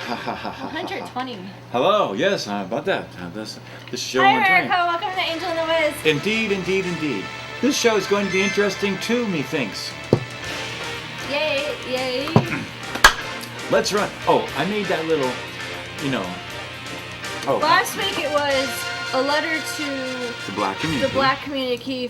120. Hello, yes, about that. This show. Hi, 120. Erica. Welcome to Angel in the Wiz. Indeed, indeed, indeed. This show is going to be interesting too, methinks. Yay, yay. Let's run. Oh, I made that little, you know. Oh, Last week it was a letter to the black community. the black community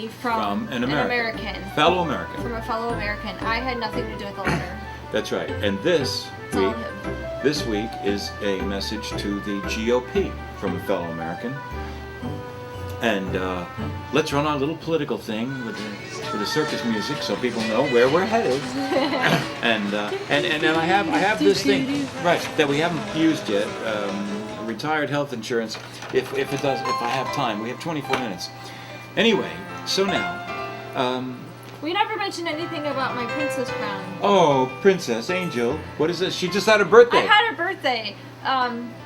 from an American. American. Fellow American. From a fellow American. I had nothing to do with the letter. That's right. And this It's all week, him. this week is a message to the GOP from a fellow American. And let's run our little political thing with the circus music, so people know where we're headed. and I have this thing right that we haven't used yet. Retired health insurance. If I have time, we have 24 minutes. Anyway, so now. We never mentioned anything about my princess crown. Oh, Princess Angel, what is this? She just had her birthday. I had her birthday.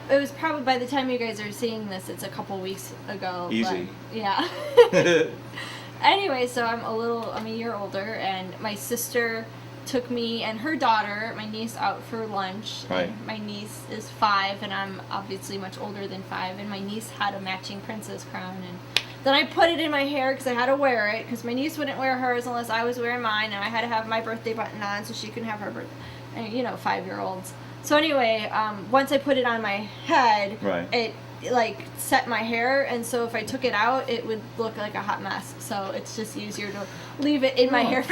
It was probably, by the time you guys are seeing this, it's a couple weeks ago. Easy. But, yeah. Anyway, so I'm a year older, and my sister took me and her daughter, my niece, out for lunch. Right. And my niece is 5, and I'm obviously much older than 5, and my niece had a matching princess crown, and then I put it in my hair because I had to wear it, because my niece wouldn't wear hers unless I was wearing mine, and I had to have my birthday button on so she couldn't have her birthday. And, 5-year-olds. So anyway, once I put it on my head, Right. it like set my hair, and so if I took it out, it would look like a hot mess. So it's just easier to leave it in my hair.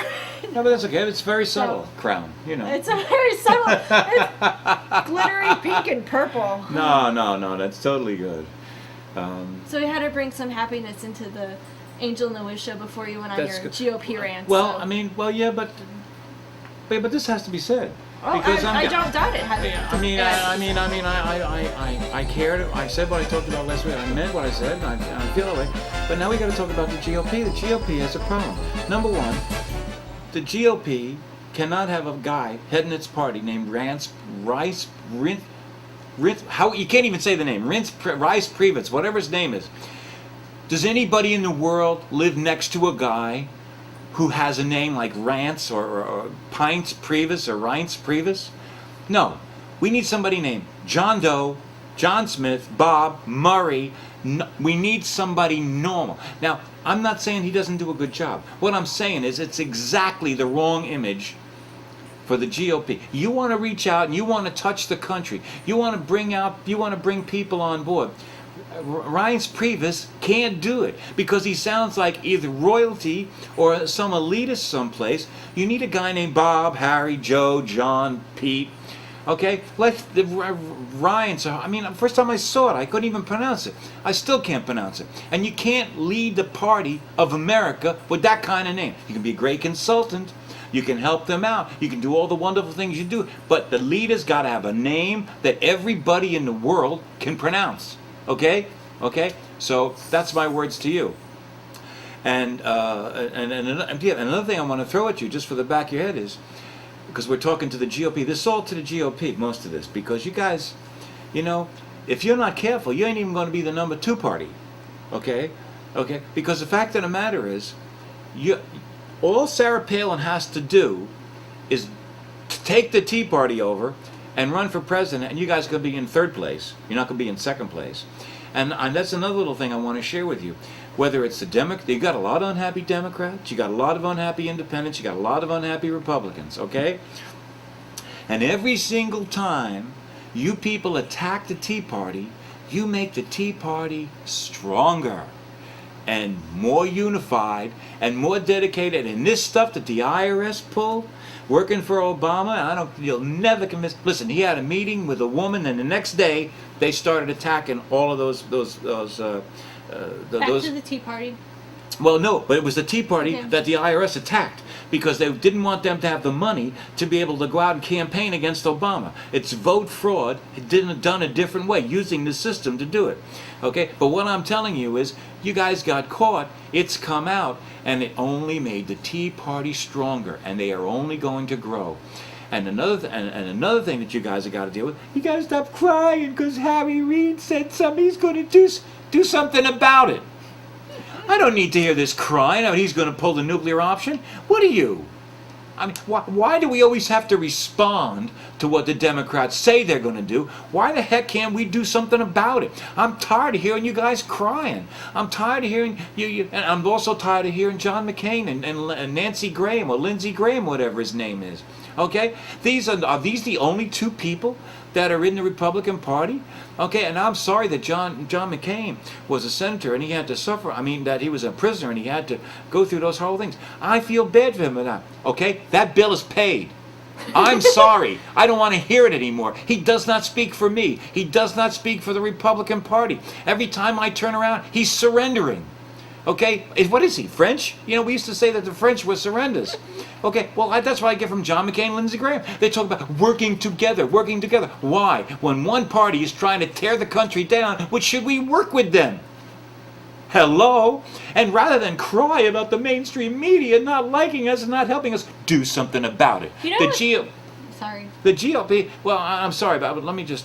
No, but that's okay. It's very subtle crown, It's a very subtle. It's glittery pink and purple. No, that's totally good. So we had to bring some happiness into the Angel in the Wiz show before you went on your Good. GOP rant. Well, so. yeah, but this has to be said. Oh, because I don't doubt it. I cared. I said what I talked about last week. I meant what I said. And I feel that way. But now we got to talk about the GOP. The GOP has a problem. Number one, the GOP cannot have a guy heading its party named Rice you can't even say the name. Rice Priebus, whatever his name is. Does anybody in the world live next to a guy who has a name like Rance or Pints Priebus or Reince Priebus? No. We need somebody named John Doe, John Smith, Bob, Murray. No, we need somebody normal. Now, I'm not saying he doesn't do a good job. What I'm saying is it's exactly the wrong image for the GOP. You want to reach out and you want to touch the country. You want to bring people on board. Reince Priebus can't do it because he sounds like either royalty or some elitist someplace. You need a guy named Bob, Harry, Joe, John, Pete. Okay? Ryan, first time I saw it, I couldn't even pronounce it. I still can't pronounce it. And you can't lead the party of America with that kind of name. You can be a great consultant. You can help them out. You can do all the wonderful things you do. But the leader's got to have a name that everybody in the world can pronounce. Okay? So that's my words to you. And another thing I want to throw at you, just for the back of your head, is because we're talking to the GOP. This is all to the GOP, most of this, because you guys, if you're not careful, you ain't even going to be the number 2 party. Okay? Because the fact of the matter is, all Sarah Palin has to do is to take the Tea Party over and run for president, and you guys are going to be in 3rd place. You're not going to be in 2nd place. And that's another little thing I want to share with you. Whether it's you got a lot of unhappy Democrats, you got a lot of unhappy independents, you got a lot of unhappy Republicans, okay? And every single time you people attack the Tea Party, you make the Tea Party stronger and more unified and more dedicated. And this stuff that the IRS pulled, working for Obama, you'll never convince. Listen, he had a meeting with a woman, and the next day they started attacking all of those. Back to the Tea Party. Well, no, but it was the Tea Party that the IRS attacked because they didn't want them to have the money to be able to go out and campaign against Obama. It's vote fraud, done a different way, using the system to do it. Okay, but what I'm telling you is, you guys got caught, it's come out, and it only made the Tea Party stronger, and they are only going to grow. And another thing that you guys have got to deal with, you got to stop crying because Harry Reid said somebody's going to do something about it. I don't need to hear this crying. He's going to pull the nuclear option. What are you? I mean, why do we always have to respond to what the Democrats say they're going to do? Why the heck can't we do something about it? I'm tired of hearing you guys crying. I'm tired of hearing you and I'm also tired of hearing John McCain and Nancy Graham or Lindsey Graham, whatever his name is. Okay? Are these the only two people that are in the Republican Party? Okay, and I'm sorry that John McCain was a senator and he had to suffer. I mean, that he was a prisoner and he had to go through those horrible things. I feel bad for him for that. Okay, that bill is paid. I'm sorry. I don't want to hear it anymore. He does not speak for me. He does not speak for the Republican Party. Every time I turn around, he's surrendering. Okay, what is he, French? You know, we used to say that the French were surrenders. Okay, well, that's what I get from John McCain and Lindsey Graham. They talk about working together, working together. Why? When one party is trying to tear the country down, which should we work with them? Hello? And rather than cry about the mainstream media not liking us and not helping us, do something about it. You know Sorry. The GOP, well, I'm sorry, but let me just...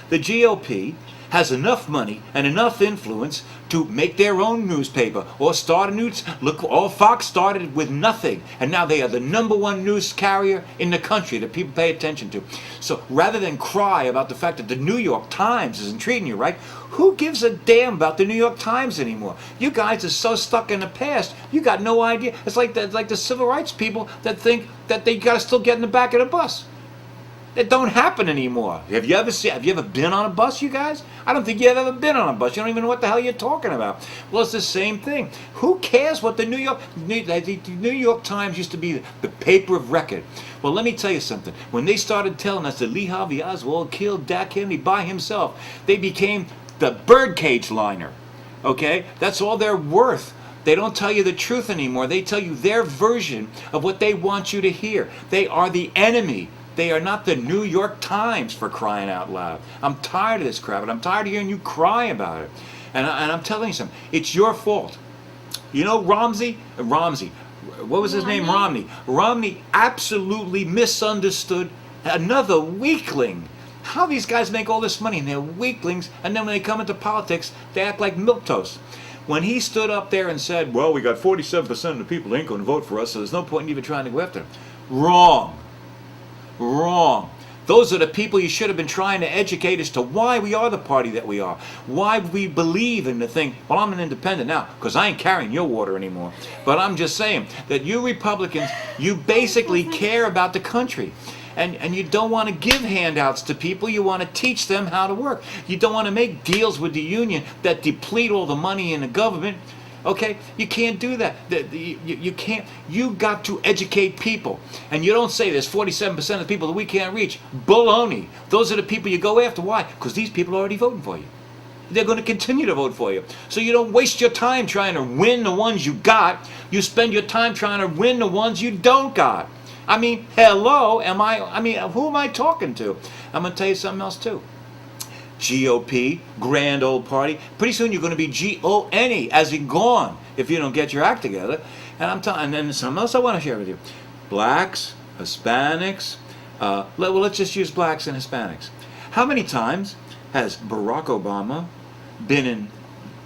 The GOP has enough money and enough influence to make their own newspaper or start a news. Look, all Fox started with nothing, and now they are the #1 news carrier in the country that people pay attention to. So rather than cry about the fact that the New York Times isn't treating you right, who gives a damn about the New York Times anymore? You guys are so stuck in the past, you got no idea. It's like the civil rights people that think that they got to still get in the back of the bus. That don't happen anymore. Have you ever been on a bus, you guys? I don't think you've ever been on a bus. You don't even know what the hell you're talking about. Well, it's the same thing. Who cares what the New York Times used to be the paper of record? Well, let me tell you something. When they started telling us that Lee Harvey Oswald killed Dak Kennedy by himself, they became the birdcage liner. Okay? That's all they're worth. They don't tell you the truth anymore. They tell you their version of what they want you to hear. They are the enemy. They are not the New York Times, for crying out loud. I'm tired of this crap, and I'm tired of hearing you cry about it. And I'm telling you something. It's your fault. You know Romney? What was his name? Romney. Romney absolutely misunderstood another weakling. How these guys make all this money, and they're weaklings, and then when they come into politics, they act like milquetoast. When he stood up there and said, well, we got 47% of the people that ain't going to vote for us, so there's no point in even trying to go after them. Wrong. Wrong. Those are the people you should have been trying to educate as to why we are the party that we are. Why we believe in the thing. Well, I'm an independent now because I ain't carrying your water anymore. But I'm just saying that you Republicans, you basically care about the country. And you don't want to give handouts to people. You want to teach them how to work. You don't want to make deals with the union that deplete all the money in the government. Okay, you can't do that. You can't. You got to educate people, and you don't say there's 47% of the people that we can't reach. Baloney. Those are the people you go after. Why? Because these people are already voting for you. They're going to continue to vote for you. So you don't waste your time trying to win the ones you got. You spend your time trying to win the ones you don't got. I mean, hello. Who am I talking to? I'm going to tell you something else too. GOP, grand old party. Pretty soon you're going to be GONE, as in gone, if you don't get your act together. And then something else I want to share with you. Blacks, Hispanics. Let's just use blacks and Hispanics. How many times has Barack Obama been in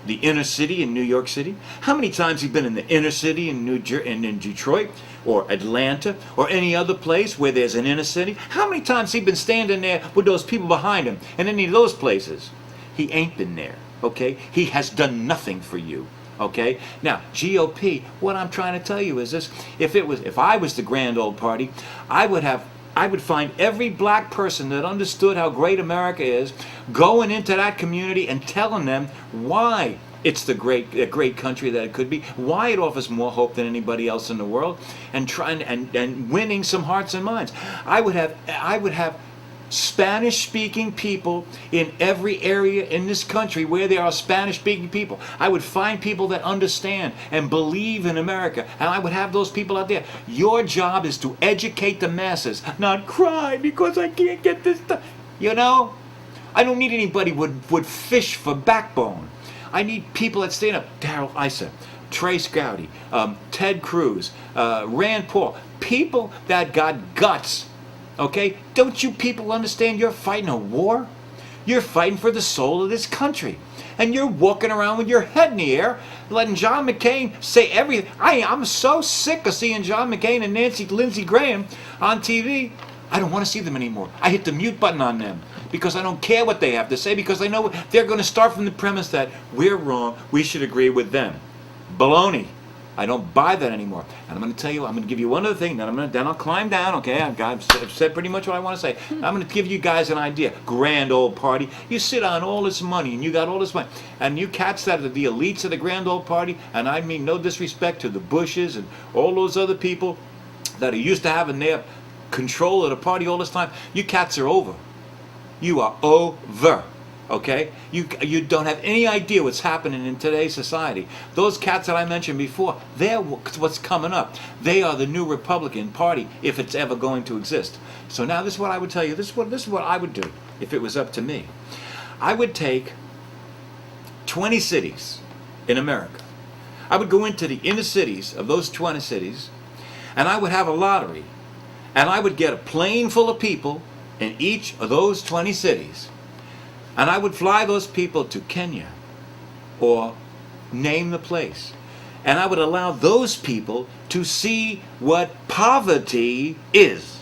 the inner city in New York City? How many times has he been in the inner city in Detroit? Or Atlanta, or any other place where there's an inner city? How many times has he been standing there with those people behind him in any of those places? He ain't been there, okay? He has done nothing for you, okay? Now, GOP, what I'm trying to tell you is this. If I was the grand old party, I would find every black person that understood how great America is, going into that community and telling them why it's the great country that it could be, why it offers more hope than anybody else in the world, and trying and winning some hearts and minds. I would have Spanish-speaking people in every area in this country where there are Spanish-speaking people. I would find people that understand and believe in America, and I would have those people out there. Your job is to educate the masses, not cry because I can't get this done. You know, I don't need anybody would fish for backbone. I need people that stand up. Darrell Issa, Trace Gowdy, Ted Cruz, Rand Paul. People that got guts. Okay? Don't you people understand you're fighting a war? You're fighting for the soul of this country. and you're walking around with your head in the air, letting John McCain say everything. I'm so sick of seeing John McCain and Lindsey Graham on TV. I don't want to see them anymore. I hit the mute button on them because I don't care what they have to say, because I know they're going to start from the premise that we're wrong, we should agree with them. Baloney. I don't buy that anymore. And I'm going to tell you, I'm going to give you one other thing, then I'll climb down, okay? I've said pretty much what I want to say. I'm going to give you guys an idea. Grand old party. You sit on all this money, and you got all this money. And you cats that are the elites of the grand old party, and I mean no disrespect to the Bushes and all those other people that are used to having their control of the party all this time, you cats are over. You are over. Okay? You don't have any idea what's happening in today's society. Those cats that I mentioned before, they're what's coming up. They are the new Republican Party, if it's ever going to exist. So now this is what I would tell you. This is what I would do if it was up to me. I would take 20 cities in America. I would go into the inner cities of those 20 cities, and I would have a lottery. And I would get a plane full of people in each of those 20 cities. And I would fly those people to Kenya, or name the place. And I would allow those people to see what poverty is.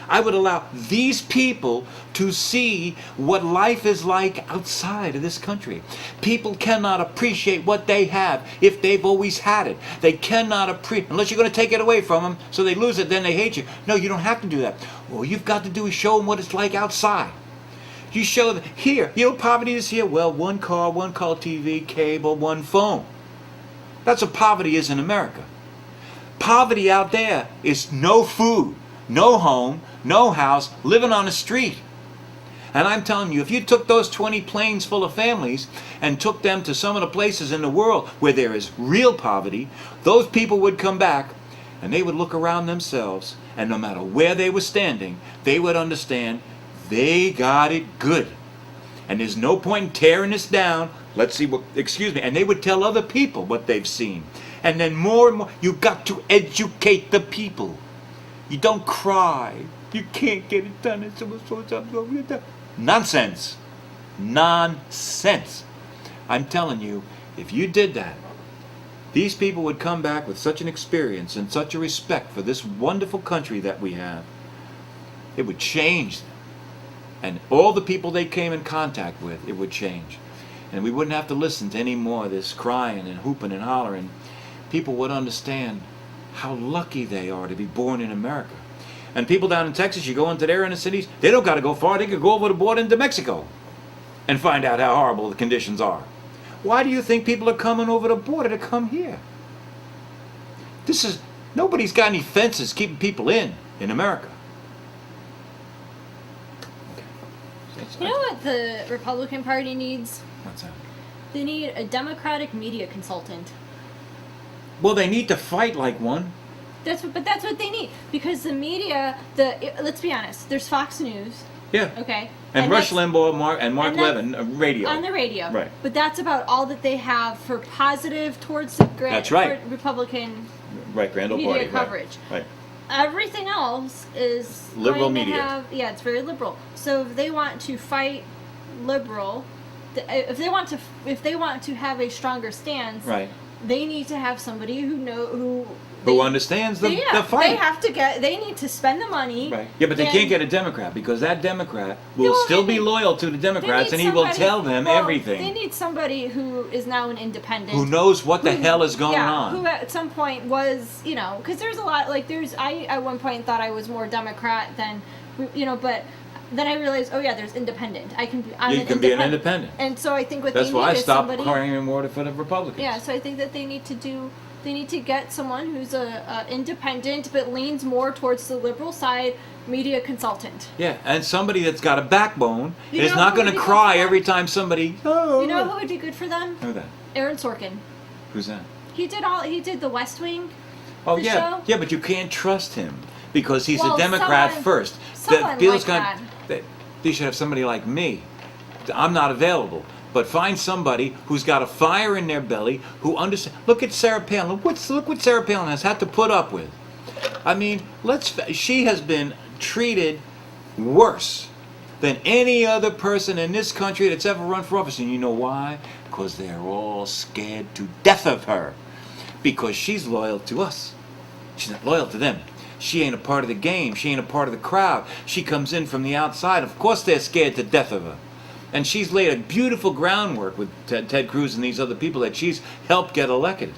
I would allow these people to see what life is like outside of this country. People cannot appreciate what they have if they've always had it. They cannot appreciate, unless you're going to take it away from them so they lose it, then they hate you. No, you don't have to do that. All you've got to do is show them what it's like outside. You show them, here, you know what poverty is here? Well, one car TV, cable, one phone. That's what poverty is in America. Poverty out there is no food, no home, no house, living on the street. And I'm telling you, if you took those 20 planes full of families and took them to some of the places in the world where there is real poverty, those people would come back and they would look around themselves, and no matter where they were standing, they would understand they got it good. And there's no point in tearing this down. Let's see what, and they would tell other people what they've seen. And then more and more, you've got to educate the people. You don't cry. You can't get it done. Nonsense. Nonsense. I'm telling you, if you did that, these people would come back with such an experience and such a respect for this wonderful country that we have. It would change them. And all the people they came in contact with, it would change. And we wouldn't have to listen to any more of this crying and hooping and hollering. People would understand how lucky they are to be born in America. And people down in Texas, you go into their inner cities, they don't got to go far. They could go over the border into Mexico and find out how horrible the conditions are. Why do you think people are coming over the border to come here? Nobody's got any fences keeping people in America. You know what the Republican Party needs? What's that? They need a Democratic media consultant. Well, they need to fight like one. That's what they need, because the media, let's be honest, there's Fox News. Yeah. Okay. And Rush Limbaugh and Mark Levin, radio. On the radio. Right. But that's about all that they have for positive towards the That's right. Republican Grand Old media Party. coverage. Right. Everything else is liberal going to media. It's very liberal. So if they want to fight liberal, if they want to have a stronger stance, right, they need to have somebody who understands the fight. They need to spend the money. Right. Yeah, but they can't get a Democrat, because that Democrat will still be loyal to the Democrats, and he will tell them everything. They need somebody who is now an independent, who knows what the hell is going on. Who at some point was, because there's a lot, I at one point thought I was more Democrat than, but then I realized, there's independent. You can be an independent. And so I think that's why I stopped crying more for the Republicans. Yeah, so I think that they need to get someone who's a independent but leans more towards the liberal side, media consultant. Yeah, and somebody that's got a backbone is not going to cry every time somebody. You know who would be good for them? Who that? Aaron Sorkin. Who's that? He did the West Wing. Oh yeah, yeah, but you can't trust him because he's a someone Democrat first. They should have somebody like me. I'm not available. But find somebody who's got a fire in their belly, who understands. Look at Sarah Palin. Look what Sarah Palin has had to put up with. I mean, she has been treated worse than any other person in this country that's ever run for office. And you know why? Because they're all scared to death of her. Because she's loyal to us. She's not loyal to them. She ain't a part of the game. She ain't a part of the crowd. She comes in from the outside. Of course they're scared to death of her. And she's laid a beautiful groundwork with Ted Cruz and these other people that she's helped get elected.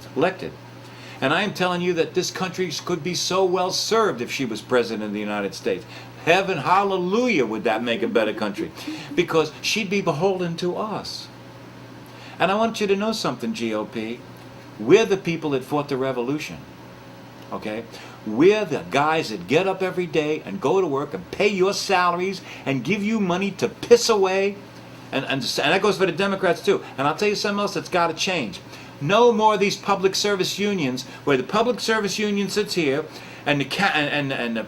And I am telling you that this country could be so well served if she was president of the United States. Heaven, hallelujah, would that make a better country. Because she'd be beholden to us. And I want you to know something, GOP. We're the people that fought the revolution. Okay? We're the guys that get up every day and go to work and pay your salaries and give you money to piss away. And that goes for the Democrats too. And I'll tell you something else that's got to change. No more of these public service unions where the public service union sits here and the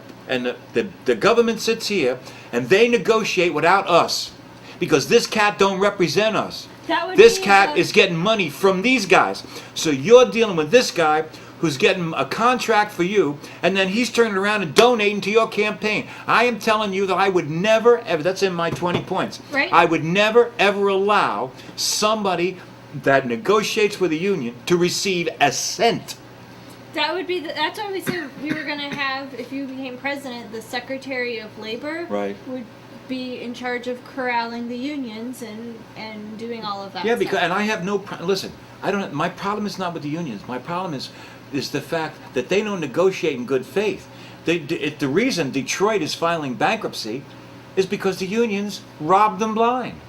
government sits here and they negotiate without us. Because this cat don't represent us. This cat is getting money from these guys. So you're dealing with this guy who's getting a contract for you, and then he's turning around and donating to your campaign. I am telling you that I would never, ever, that's in my 20 points. Right. I would never, ever allow somebody that negotiates with a union to receive a cent. That would be, that's why we said we were going to have, if you became president, the Secretary of Labor would be in charge of corralling the unions and doing all of that. Yeah, because, and I have no, listen, I don't, my problem is not with the unions. My problem is the fact that they don't negotiate in good faith. The reason Detroit is filing bankruptcy is because the unions robbed them blind.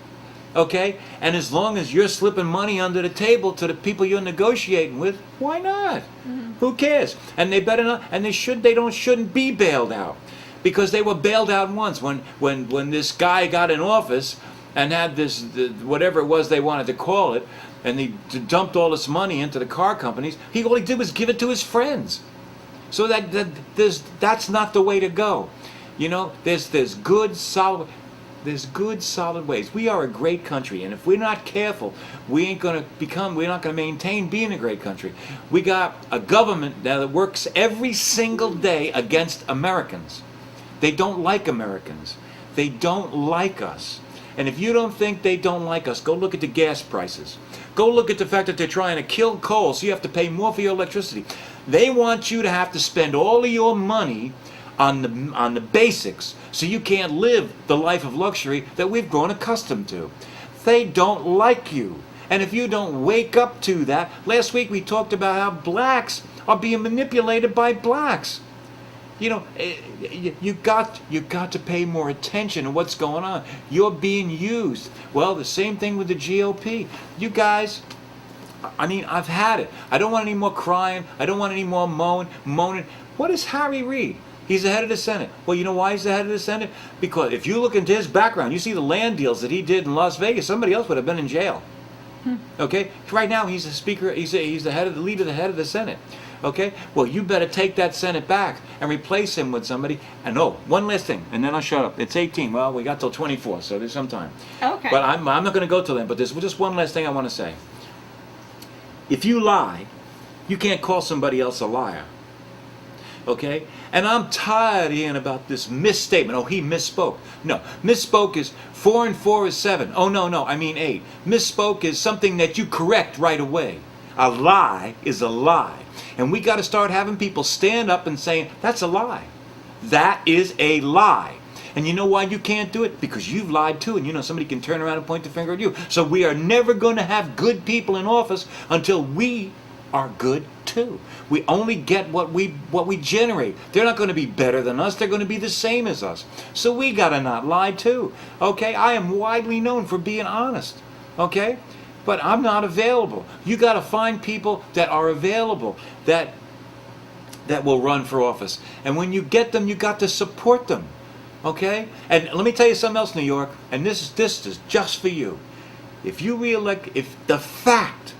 Okay? And as long as you're slipping money under the table to the people you're negotiating with, why not? Mm-hmm. Who cares? And they better not, and they shouldn't be bailed out. Because they were bailed out once when this guy got in office and had this, whatever it was they wanted to call it, and he dumped all this money into the car companies. All he did was give it to his friends. So that's not the way to go. You know, there's good solid ways. We are a great country, and if we're not careful, we're not going to maintain being a great country. We got a government now that works every single day against Americans. They don't like Americans. They don't like us. And if you don't think they don't like us, go look at the gas prices. Go look at the fact that they're trying to kill coal, so you have to pay more for your electricity. They want you to have to spend all of your money on the basics, so you can't live the life of luxury that we've grown accustomed to. They don't like you. And if you don't wake up to that, last week we talked about how blacks are being manipulated by blacks. You know, you got to pay more attention to what's going on. You're being used. Well, the same thing with the GOP. You guys, I mean, I've had it. I don't want any more crying. I don't want any more moaning. What is Harry Reid? He's the head of the Senate. Well, you know why he's the head of the Senate? Because if you look into his background, you see the land deals that he did in Las Vegas. Somebody else would have been in jail. Okay? Right now, he's the speaker. He's the head of the head of the Senate. Okay? Well, you better take that Senate back and replace him with somebody. And one last thing, and then I'll shut up. It's 18. Well, we got till 24, so there's some time. Okay. But I'm not going to go till then. But there's just one last thing I want to say. If you lie, you can't call somebody else a liar. Okay? And I'm tired of hearing about this misstatement. Oh, he misspoke. No, misspoke is 4 and 4 is 7. Oh, no, I mean 8. Misspoke is something that you correct right away. A lie is a lie. And we got to start having people stand up and saying, that's a lie. That is a lie. And you know why you can't do it? Because you've lied too, and you know somebody can turn around and point the finger at you. So we are never going to have good people in office until we are good too. We only get what we generate. They're not going to be better than us. They're going to be the same as us. So we got to not lie too. Okay? I am widely known for being honest. Okay? But I'm not available. You got to find people that are available, that will run for office. And when you get them, you got to support them. Okay? And let me tell you something else, New York, and this is just for you. If you if the fact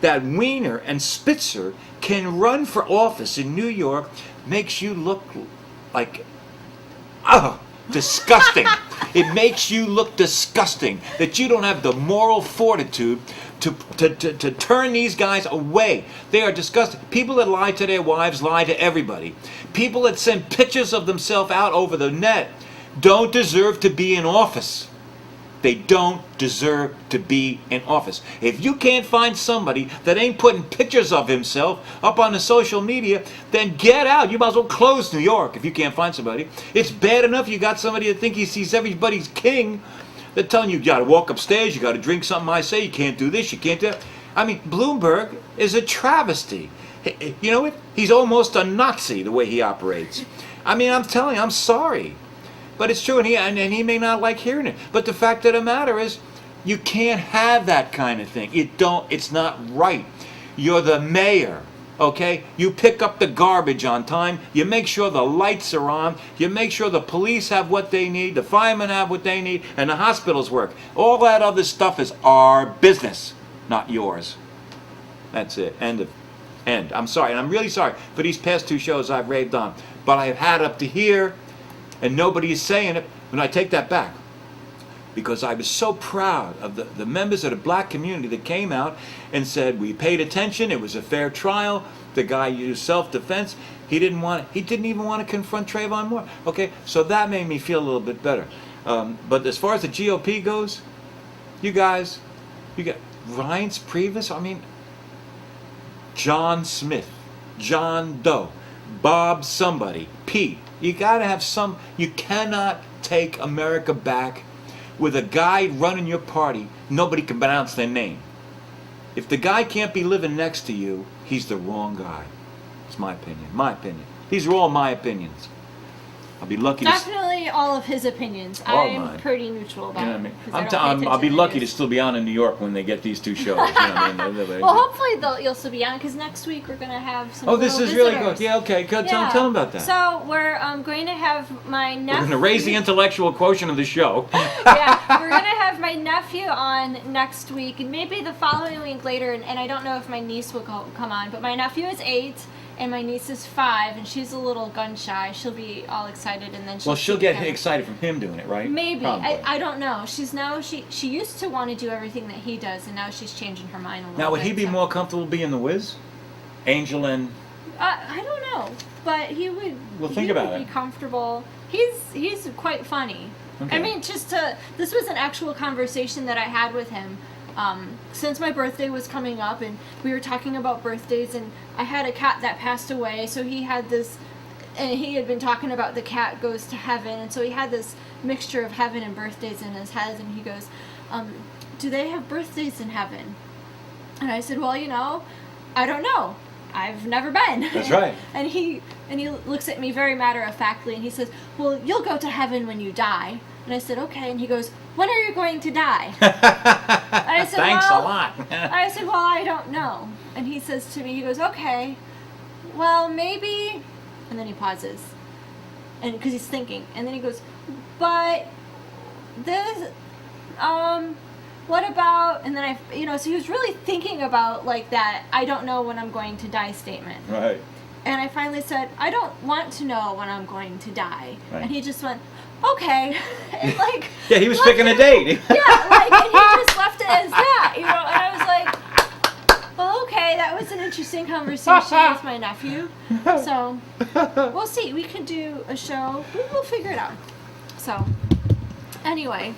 that Weiner and Spitzer can run for office in New York makes you look like, disgusting. It makes you look disgusting that you don't have the moral fortitude to turn these guys away. They are disgusting. People that lie to their wives lie to everybody. People that send pictures of themselves out over the net don't deserve to be in office. They don't deserve to be in office. If you can't find somebody that ain't putting pictures of himself up on the social media, then get out. You might as well close New York if you can't find somebody. It's bad enough you got somebody that thinks he sees everybody's king. They're telling you got to walk upstairs, you got to drink something I say, you can't do this, you can't do that. I mean, Bloomberg is a travesty. You know what? He's almost a Nazi the way he operates. I mean, I'm telling you, I'm sorry. But it's true, and he may not like hearing it. But the fact of the matter is, you can't have that kind of thing. It's not right. You're the mayor, okay? You pick up the garbage on time. You make sure the lights are on. You make sure the police have what they need, the firemen have what they need, and the hospitals work. All that other stuff is our business, not yours. That's it. End. I'm sorry, and I'm really sorry for these past 2 shows I've raved on. But I've had up to here, and nobody is saying it. And I take that back, because I was so proud of the members of the black community that came out and said, we paid attention, it was a fair trial, the guy used self-defense, he didn't even want to confront Trayvon Moore. Okay, so that made me feel a little bit better. But as far as the GOP goes, you guys, you got Reince Priebus, I mean, John Smith, John Doe, Bob somebody, Pete. You gotta have some. You cannot take America back with a guy running your party. Nobody can pronounce their name. If the guy can't be living next to you, he's the wrong guy. It's my opinion. My opinion. These are all my opinions. I'll be lucky to. Definitely all of his opinions. All I'm mine. pretty neutral about You know it. what 'cause I I mean? don't pay attention I'll be to the lucky to news. still be on in New York when they get these 2 shows. You know what I mean? Well, hopefully you'll still be on, because next week we're going to have some Oh, this little is really visitors. good. Yeah, okay. Good. Tell them about that. So we're going to have my nephew. We're going to raise the intellectual quotient of the show. Yeah, we're going to have my nephew on next week, and maybe the following week later, and I don't know if my niece will come on, but my nephew is 8, and my niece is 5, and she's a little gun shy. She'll be all excited, and then She'll get excited from him doing it, right? Maybe. Probably. I don't know. She used to want to do everything that he does, and now she's changing her mind a little bit. Now, would he be so. more comfortable being the Wiz? Angel I don't know, but he would. Well, think he about would it. Be comfortable. He's quite funny. Okay. I mean, this was an actual conversation that I had with him. Since my birthday was coming up, and we were talking about birthdays, and I had a cat that passed away, so he had this, and he had been talking about the cat goes to heaven, and so he had this mixture of heaven and birthdays in his head, and he goes, do they have birthdays in heaven? And I said, well, I don't know. I've never been. That's right. and he looks at me very matter-of-factly, and he says, well, you'll go to heaven when you die. And I said, okay. And he goes, when are you going to die? And I said, Thanks well, a lot. I said, well, I don't know. And he says to me, he goes, okay, well, maybe. And then he pauses, and because he's thinking. And then he goes, but this, what about, and then so he was really thinking about like that, I don't know when I'm going to die statement. Right. And I finally said, I don't want to know when I'm going to die. Right. And he just went, okay. And Yeah, he was picking a date. and he just left it as that, and I was like, well, okay, that was an interesting conversation with my nephew. So, we'll see. We could do a show. We'll figure it out. So, anyway.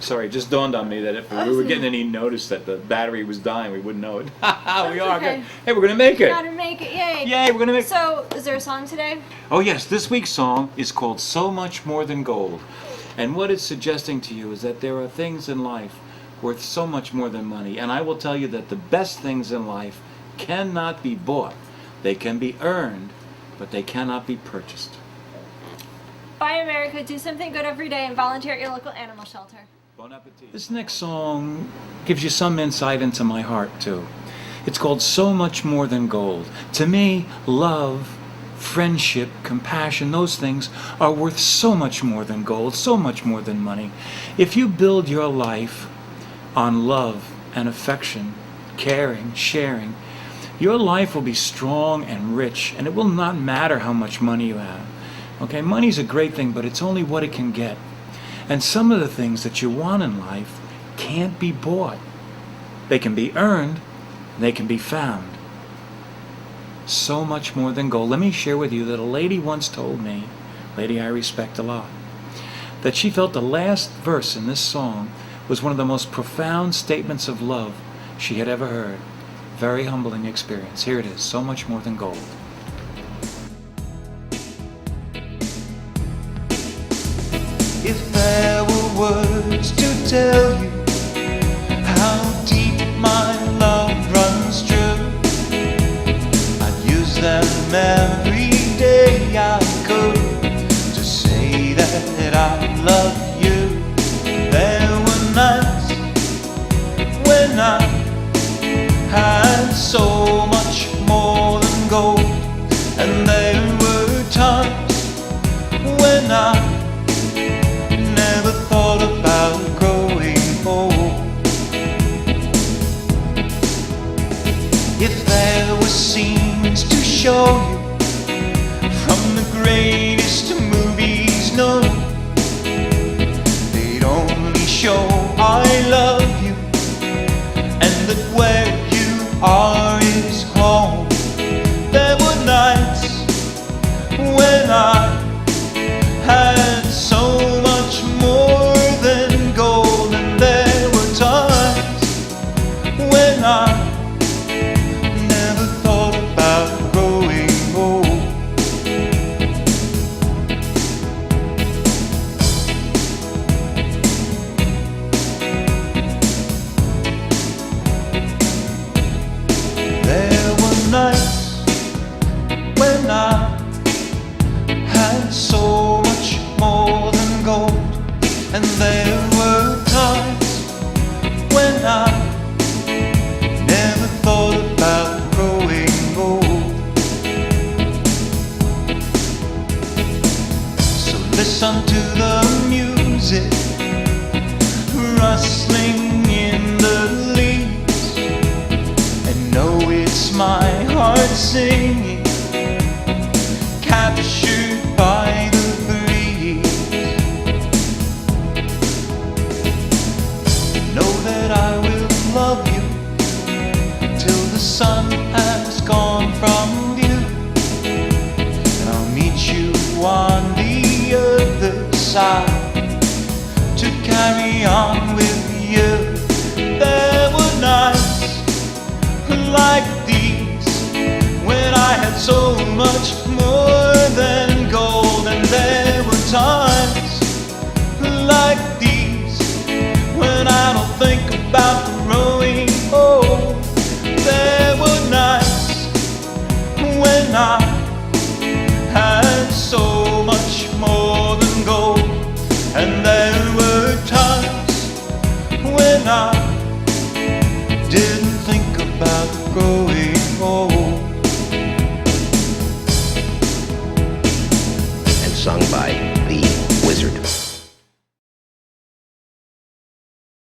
Sorry, it just dawned on me that if we were getting any notice that the battery was dying, we wouldn't know it. We are okay. good. Hey, we're going to make it. Gotta make it, yay. Yay, we're going to make it. So, is there a song today? Oh, yes, this week's song is called So Much More Than Gold. And what it's suggesting to you is that there are things in life worth so much more than money. And I will tell you that the best things in life cannot be bought. They can be earned, but they cannot be purchased. Buy America, do something good every day, and volunteer at your local animal shelter. Bon appetit. This next song gives you some insight into my heart, too. It's called So Much More Than Gold. To me, love, friendship, compassion, those things are worth so much more than gold, so much more than money. If you build your life on love and affection, caring, sharing, your life will be strong and rich, and it will not matter how much money you have. Okay, money's a great thing, but it's only what it can get. And some of the things that you want in life can't be bought. They can be earned, they can be found. So much more than gold. Let me share with you that a lady once told me, a lady I respect a lot, that she felt the last verse in this song was one of the most profound statements of love she had ever heard. Very humbling experience. Here it is, So Much More Than Gold. If there were words to tell you how deep my love runs true, I'd use them every day I could to say that I love you. There were nights when I had so much more than gold, and there were times when I never thought about growing old. If there were scenes to show you from the greatest movies known, they'd only show I love you, and that where you are is home. There were nights when I had so much more than gold, and there were times when I never thought about growing old. There were nights when I had so much more than gold, and there were times when I never thought about growing old. So listen to the music rustling in the leaves, and know it's my heart singing, captured by the breeze. Know that I will love you till the sun has gone from view, and I'll meet you on the other side to carry on with you. There were nights like these when I had so much more than gold, and there were times like these when I don't think about